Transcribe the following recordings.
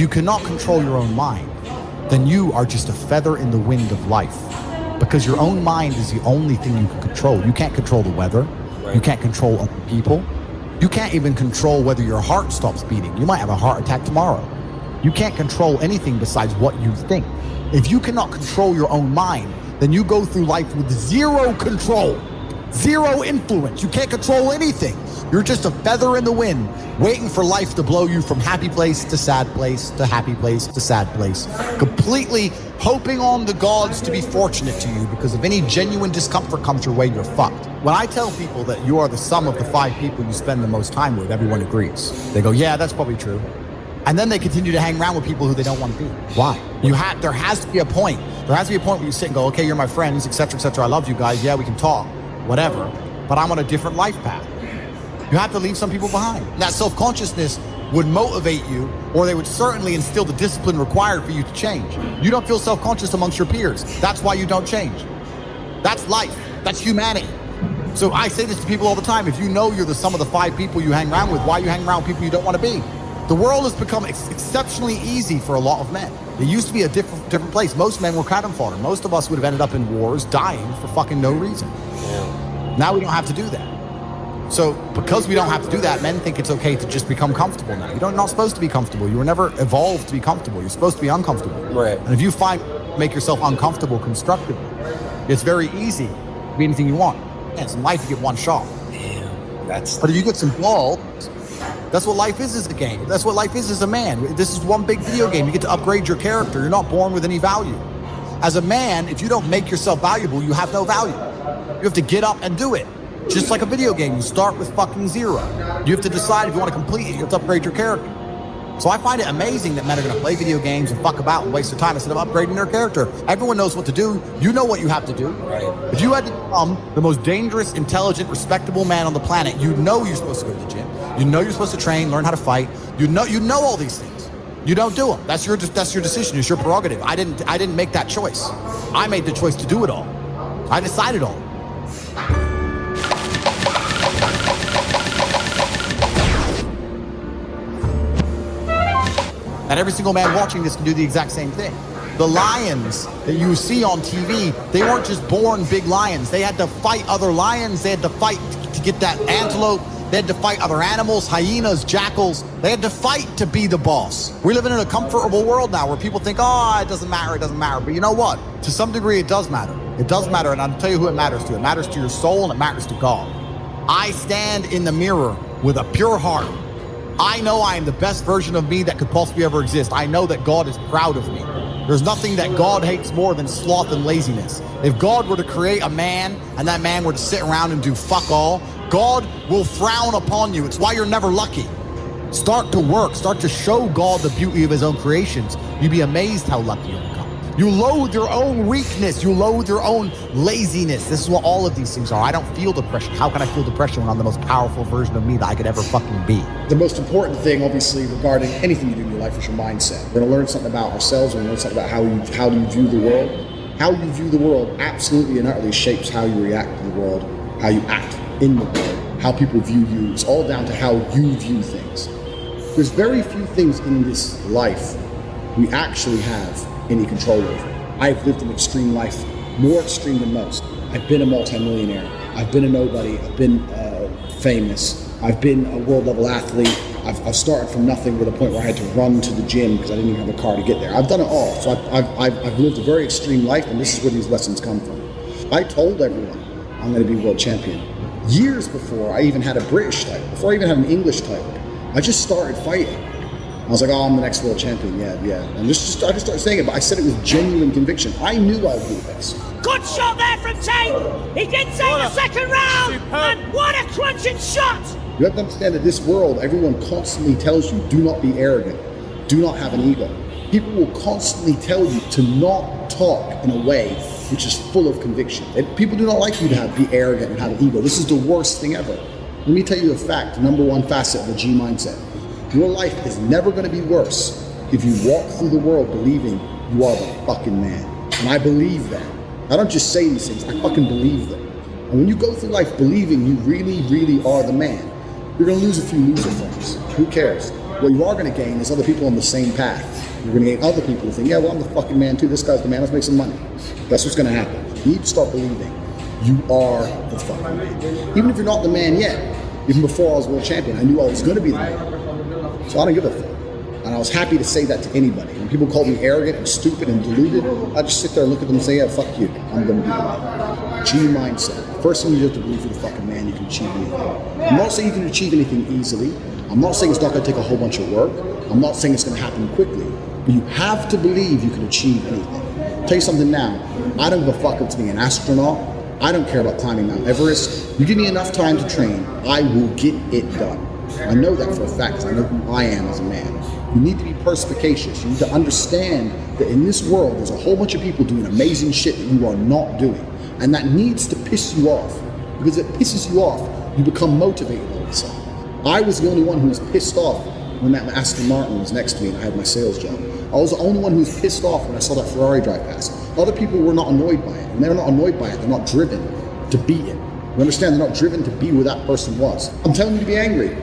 You cannot control your own mind, then you are just a feather in the wind of life. Because your own mind is the only thing you can control. You can't control the weather. Right. You can't control other people. You can't even control whether your heart stops beating. You might have a heart attack tomorrow. You can't control anything besides what you think. If you cannot control your own mind, then you go through life with zero control, zero influence. You can't control anything. You're just a feather in the wind, waiting for life to blow you from happy place to sad place to happy place to sad place, completely hoping on the gods to be fortunate to you, because if any genuine discomfort comes your way, you're fucked. When I tell people that you are the sum of the 5 people you spend the most time with, everyone agrees. They go, yeah, that's probably true. And then they continue to hang around with people who they don't want to be. Why? There has to be a point. There has to be a point where you sit and go, okay, you're my friends, etc., etc. I love you guys. Yeah, we can talk, whatever. But I'm on a different life path. You have to leave some people behind. That self-consciousness would motivate you, or they would certainly instill the discipline required for you to change. You don't feel self-conscious amongst your peers. That's why you don't change. That's life. That's humanity. So I say this to people all the time. If you know you're the sum of the 5 people you hang around with, why are you hanging around with people you don't want to be? The world has become exceptionally easy for a lot of men. It used to be a different place. Most men were cannon fodder. Most of us would have ended up in wars, dying for fucking no reason. Yeah. Now we don't have to do that. So because we don't have to do that, men think it's okay to just become comfortable now. You're not supposed to be comfortable. You were never evolved to be comfortable. You're supposed to be uncomfortable. Right. And if you make yourself uncomfortable constructively, it's very easy to be anything you want. And in life, you get one shot. Damn, But if you get some balls, that's what life is as a game. That's what life is as a man. This is one big video game. You get to upgrade your character. You're not born with any value. As a man, if you don't make yourself valuable, you have no value. You have to get up and do it. Just like a video game, you start with fucking 0. You have to decide if you want to complete it. You have to upgrade your character. So I find it amazing that men are going to play video games and fuck about and waste their time instead of upgrading their character. Everyone knows what to do. You know what you have to do. Right. If you had to become the most dangerous, intelligent, respectable man on the planet, you know you're supposed to go to the gym. You know you're supposed to train, learn how to fight. You know all these things. You don't do them. That's your decision. It's your prerogative. I didn't make that choice. I made the choice to do it all. I decided all. And every single man watching this can do the exact same thing. The lions that you see on TV, they weren't just born big lions. They had to fight other lions. They had to fight to get that antelope. They had to fight other animals, hyenas, jackals. They had to fight to be the boss. We're living in a comfortable world now where people think, oh, it doesn't matter. But you know what? To some degree, it does matter. It does matter, and I'll tell you who it matters to. It matters to your soul, and it matters to God. I stand in the mirror with a pure heart. I know I am the best version of me that could possibly ever exist. I know that God is proud of me. There's nothing that God hates more than sloth and laziness. If God were to create a man and that man were to sit around and do fuck all, God will frown upon you. It's why you're never lucky. Start to work. Start to show God the beauty of his own creations. You'd be amazed how lucky you'll become. You loathe your own weakness. You loathe your own laziness. This is what all of these things are. I don't feel depression. How can I feel depression when I'm the most powerful version of me that I could ever fucking be? The most important thing, obviously, regarding anything you do in your life is your mindset. We're going to learn something about ourselves. We're going to learn something about how do you view the world. How you view the world absolutely and utterly shapes how you react to the world, how you act in the world, how people view you. It's all down to how you view things. There's very few things in this life we actually have any control over. I've lived an extreme life, more extreme than most. I've been a multimillionaire. I've been a nobody. I've been famous. I've been a world level athlete. I've started from nothing with a point where I had to run to the gym because I didn't even have a car to get there. I've done it all. So I've lived a very extreme life, and this is where these lessons come from. I told everyone I'm going to be world champion years before I even had a British title, before I even had an English title. I just started fighting. I was like, oh, I'm the next world champion, yeah. And I just started saying it, but I said it with genuine conviction. I knew I would be the best. Good shot there from Tate. He did say the second round, and what a crunching shot. You have to understand that this world, everyone constantly tells you, do not be arrogant, do not have an ego. People will constantly tell you to not talk in a way which is full of conviction. And people do not like you to be arrogant and have an ego. This is the worst thing ever. Let me tell you a fact, the number one facet of the G mindset. Your life is never going to be worse if you walk through the world believing you are the fucking man. And I believe that. I don't just say these things, I fucking believe them. And when you go through life believing you really, really are the man, you're going to lose a few loser friends. Who cares? What you are going to gain is other people on the same path. You're going to gain other people who think, yeah, well, I'm the fucking man too. This guy's the man. Let's make some money. That's what's going to happen. You need to start believing you are the fucking man. Even if you're not the man yet, even before I was world champion, I knew I was going to be the man. So I don't give a fuck. And I was happy to say that to anybody. When people called me arrogant and stupid and deluded, I just sit there and look at them and say, yeah, fuck you. I'm going to be the man. G mindset. First thing you have to believe you're the fucking man, you can achieve anything. I'm not saying you can achieve anything easily. I'm not saying it's not going to take a whole bunch of work. I'm not saying it's going to happen quickly. But you have to believe you can achieve anything. I'll tell you something now. I don't give a fuck if being an astronaut. I don't care about climbing Mount Everest. You give me enough time to train, I will get it done. I know that for a fact because I know who I am as a man. You need to be perspicacious. You need to understand that in this world, there's a whole bunch of people doing amazing shit that you are not doing. And that needs to piss you off. Because it pisses you off, you become motivated all of a sudden. I was the only one who was pissed off when that Aston Martin was next to me and I had my sales job. I was the only one who was pissed off when I saw that Ferrari drive past. Other people were not annoyed by it. And they're not annoyed by it, they're not driven to beat it. You understand? They're not driven to be where that person was. I'm telling you to be angry.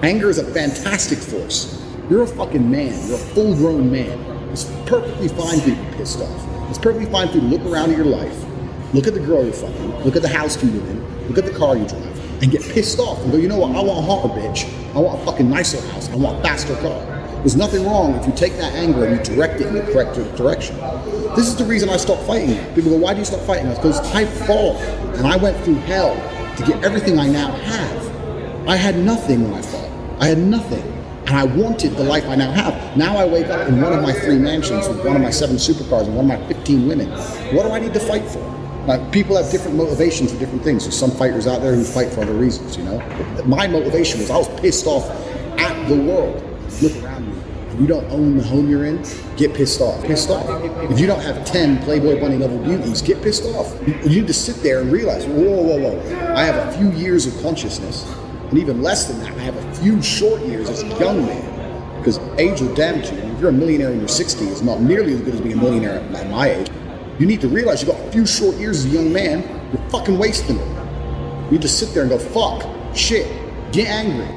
Anger is a fantastic force. You're a fucking man. You're a full-grown man. It's perfectly fine for you to be pissed off. It's perfectly fine for you to look around at your life, look at the girl you're fucking, look at the house you live in, look at the car you drive, and get pissed off and go, you know what, I want a hotter bitch. I want a fucking nicer house. I want a faster car. There's nothing wrong if you take that anger and you direct it in the correct direction. This is the reason I stopped fighting. People go, why do you stop fighting? It's because I fought and I went through hell to get everything I now have. I had nothing when I fought. I had nothing. And I wanted the life I now have. Now I wake up in one of my 3 mansions with one of my 7 supercars and one of my 15 women. What do I need to fight for? Like, people have different motivations for different things. There's some fighters out there who fight for other reasons, you know? But my motivation was I was pissed off at the world. Look around you. If you don't own the home you're in, get pissed off. Pissed off. If you don't have 10 Playboy Bunny level beauties, get pissed off. You need to sit there and realize, whoa. I have a few years of consciousness. And even less than that, I have a few short years as a young man. Because age will damage you. If you're a millionaire in your 60s, it's not nearly as good as being a millionaire at my age. You need to realize you've got a few short years as a young man. You're fucking wasting it. You need to sit there and go, fuck, shit, get angry.